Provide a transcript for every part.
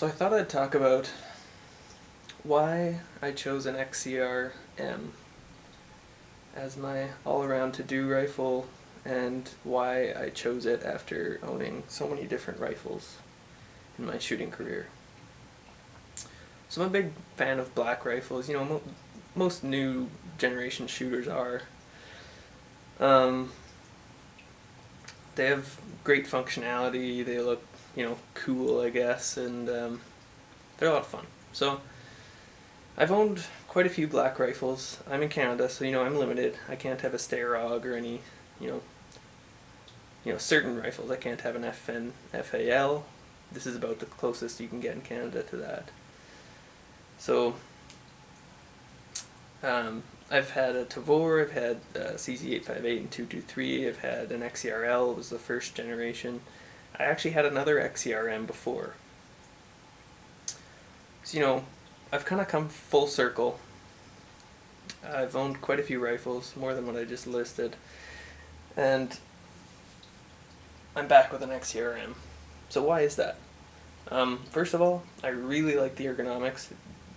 So I thought I'd talk about why I chose an XCR-M as my all-around to-do rifle and why I chose it after owning so many different rifles in my shooting career. So I'm a big fan of black rifles. Most new generation shooters are. Um, they have great functionality. They look, cool, I guess, and they're a lot of fun. So I've owned quite a few black rifles. I'm in Canada, so I'm limited. I can't have a Stairog or any, you know, certain rifles. I can't have an FN FAL. This is about the closest you can get in Canada to that. So I've had a Tavor, I've had CZ858 and 223, I've had an XCR-L, it was the first generation. I actually had another XCR-M before. So, I've kind of come full circle. I've owned quite a few rifles, more than what I just listed. And I'm back with an XCR-M. So why is that? First of all, I really like the ergonomics.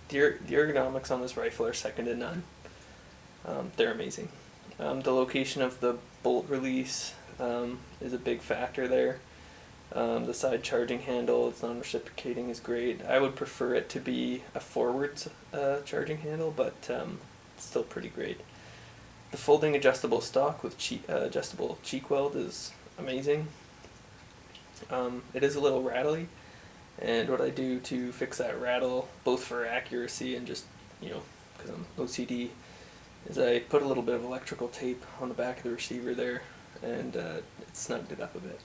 The ergonomics on this rifle are second to none. They're amazing. The location of the bolt release is a big factor there. The side charging handle, it's non-reciprocating, is great. I would prefer it to be a forwards charging handle, but it's still pretty great. The folding adjustable stock with adjustable cheek weld is amazing. It is a little rattly, and what I do to fix that rattle, both for accuracy and just, because I'm OCD, is I put a little bit of electrical tape on the back of the receiver there, and it snugged it up a bit.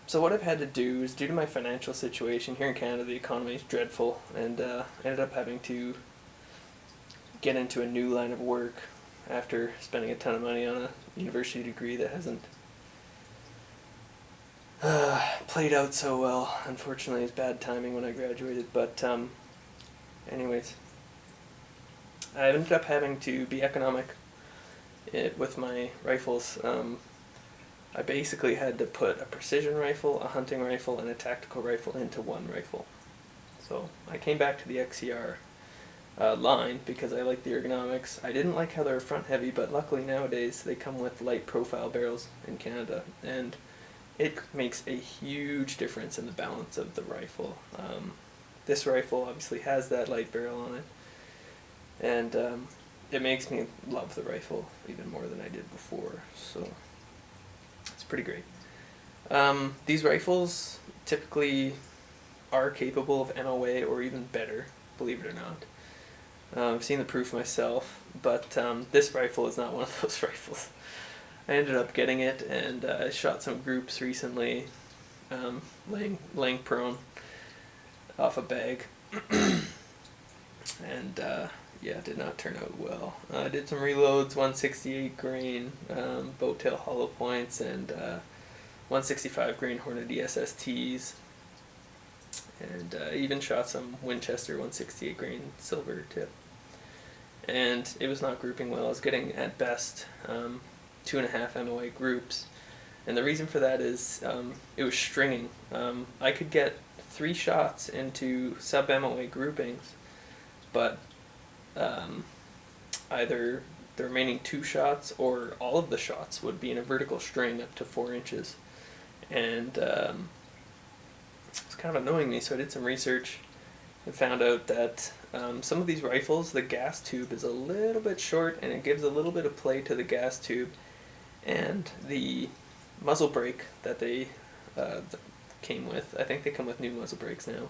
So what I've had to do is, due to my financial situation here in Canada, the economy is dreadful, and I ended up having to get into a new line of work after spending a ton of money on a university degree that hasn't played out so well. Unfortunately, it's bad timing when I graduated, but anyways, I ended up having to be economic with my rifles. I basically had to put a precision rifle, a hunting rifle, and a tactical rifle into one rifle. So I came back to the XCR line because I like the ergonomics. I didn't like how they were front heavy, but luckily nowadays they come with light profile barrels in Canada, and it makes a huge difference in the balance of the rifle. This rifle obviously has that light barrel on it, and it makes me love the rifle even more than I did before, so it's pretty great. These rifles typically are capable of MOA or even better, believe it or not. I've seen the proof myself, but this rifle is not one of those rifles. I ended up getting it, and I shot some groups recently, laying prone off a bag, and yeah, it did not turn out well. I did some reloads, 168 grain boat tail hollow points, and 165 grain Hornady SSTs, and even shot some Winchester 168 grain silver tip. And it was not grouping well. I was getting at best 2.5 MOA groups, and the reason for that is it was stringing. I could get 3 shots into sub MOA groupings, but either the remaining 2 shots or all of the shots would be in a vertical string up to 4 inches, and it's kind of annoying me. So I did some research and found out that some of these rifles, the gas tube is a little bit short, and it gives a little bit of play to the gas tube, and the muzzle brake that they came with, I think they come with new muzzle brakes now,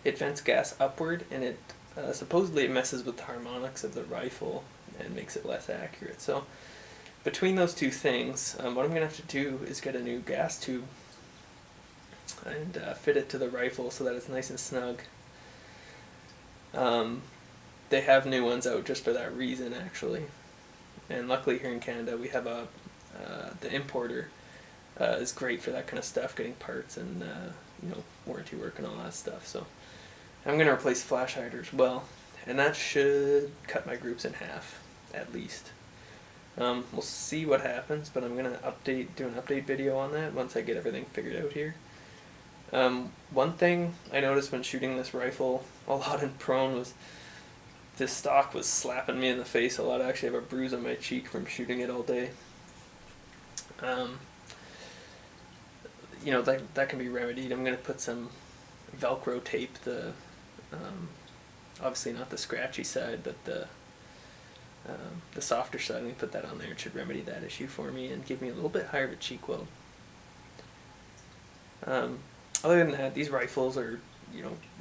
it vents gas upward, and it supposedly it messes with the harmonics of the rifle and makes it less accurate. So between those two things, what I'm going to have to do is get a new gas tube and fit it to the rifle so that it's nice and snug. They have new ones out just for that reason, actually. And luckily here in Canada we have the importer is great for that kind of stuff, getting parts and warranty work and all that stuff. So I'm going to replace the flash hider as well, and that should cut my groups in half, at least. We'll see what happens, but I'm going to do an update video on that once I get everything figured out here. One thing I noticed when shooting this rifle a lot in prone was this stock was slapping me in the face a lot. I actually have a bruise on my cheek from shooting it all day. Um, that can be remedied. I'm gonna put some Velcro tape, obviously not the scratchy side, but the softer side. Let me put that on there. It should remedy that issue for me and give me a little bit higher of a cheek weld. Other than that, these rifles are,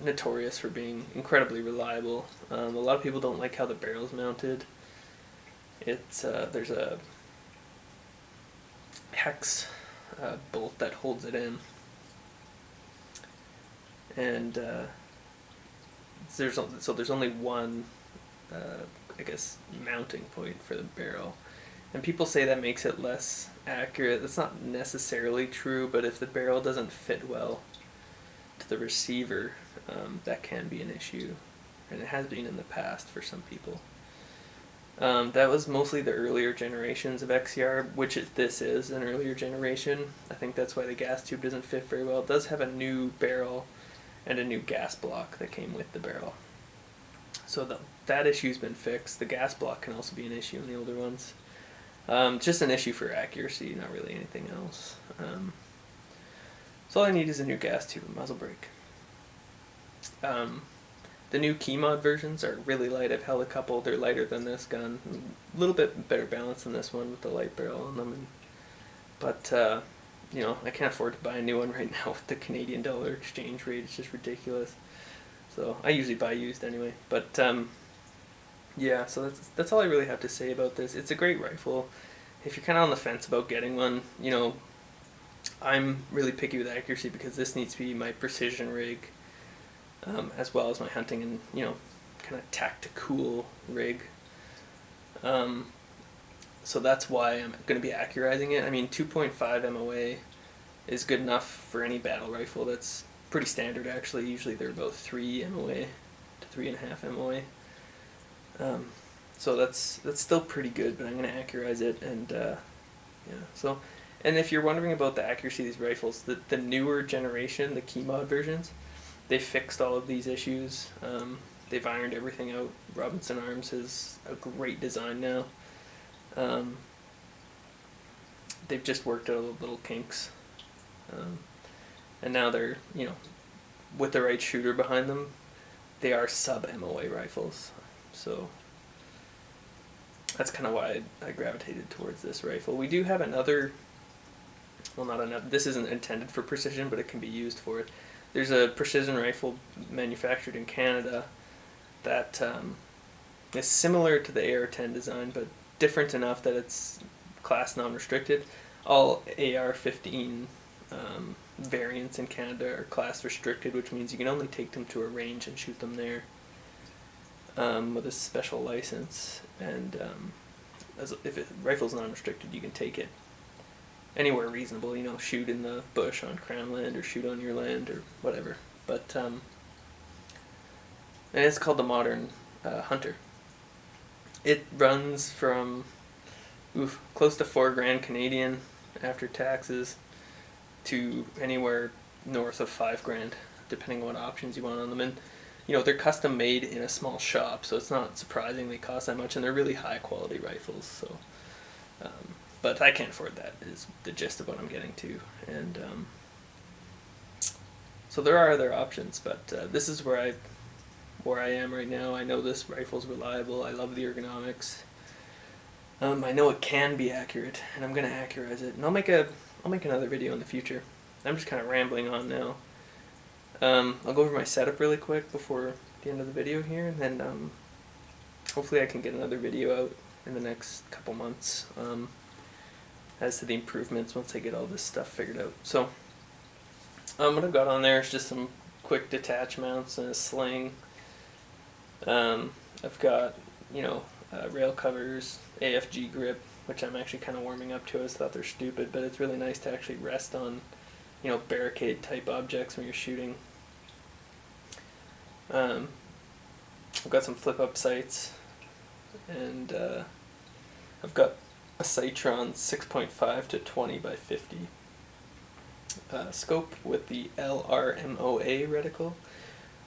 notorious for being incredibly reliable. A lot of people don't like how the barrel's mounted. There's a hex bolt that holds it in, and there's only one, I guess, mounting point for the barrel. And people say that makes it less accurate. That's not necessarily true, but if the barrel doesn't fit well to the receiver, that can be an issue, and it has been in the past for some people. That was mostly the earlier generations of XCR, which this is an earlier generation. I think that's why the gas tube doesn't fit very well. It does have a new barrel and a new gas block that came with the barrel. So that issue's been fixed. The gas block can also be an issue in the older ones. Just an issue for accuracy, not really anything else. So all I need is a new gas tube and muzzle brake. The new key mod versions are really light. I've held a couple. They're lighter than this gun. A little bit better balance than this one with the light barrel on them. But I can't afford to buy a new one right now with the Canadian dollar exchange rate. It's just ridiculous. So I usually buy used anyway. But yeah, so that's all I really have to say about this. It's a great rifle. If you're kind of on the fence about getting one, I'm really picky with accuracy because this needs to be my precision rig, as well as my hunting and kind of tactical rig. So that's why I'm going to be accurizing it. I mean, 2.5 MOA is good enough for any battle rifle. That's pretty standard actually. Usually they're about 3 MOA to 3.5 MOA. So that's still pretty good, but I'm going to accurize it, and yeah. So, and if you're wondering about the accuracy of these rifles, the newer generation, the key mod versions, they fixed all of these issues. They've ironed everything out. Robinson Arms is a great design now. They've just worked out all the little kinks, and now they're with the right shooter behind them, they are sub MOA rifles. So that's kind of why I gravitated towards this rifle. We do have another, well, not another, this isn't intended for precision, but it can be used for it. There's a precision rifle manufactured in Canada that is similar to the AR-10 design, but different enough that it's class non-restricted. All AR-15 variants in Canada are class restricted, which means you can only take them to a range and shoot them there. With a special license, and if a rifle's non-restricted, you can take it anywhere reasonable. Shoot in the bush on Crown land or shoot on your land or whatever. But and it's called the Modern Hunter. It runs from close to $4,000 Canadian after taxes to anywhere north of $5,000, depending on what options you want on them. And they're custom made in a small shop, so it's not surprising they cost that much, and they're really high quality rifles. So, but I can't afford that, is the gist of what I'm getting to. And so there are other options, but this is where I am right now. I know this rifle's reliable. I love the ergonomics. I know it can be accurate, and I'm gonna accurize it, and I'll make another video in the future. I'm just kind of rambling on now. I'll go over my setup really quick before the end of the video here, and then hopefully I can get another video out in the next couple months as to the improvements once I get all this stuff figured out. So what I've got on there is just some quick detach mounts and a sling. I've got rail covers, AFG grip, which I'm actually kind of warming up to. I just thought they're stupid, but it's really nice to actually rest on barricade type objects when you're shooting. I've got some flip up sights, and I've got a Citron 6.5 to 20 by 50. scope with the LRMOA reticle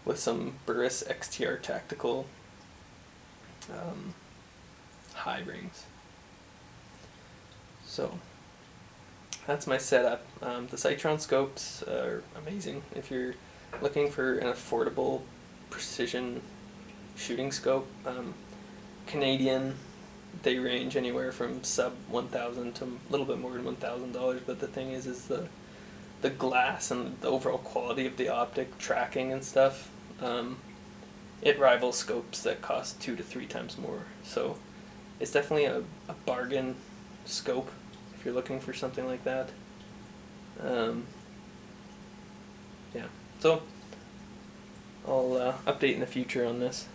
with some Burris XTR tactical high rings. So that's my setup. The Citron scopes are amazing if you're looking for an affordable precision shooting scope. Canadian, they range anywhere from sub $1,000 to a little bit more than $1,000. But the thing is the glass and the overall quality of the optic tracking and stuff. It rivals scopes that cost 2 to 3 times more. So it's definitely a bargain scope if you're looking for something like that. Yeah, so I'll update in the future on this.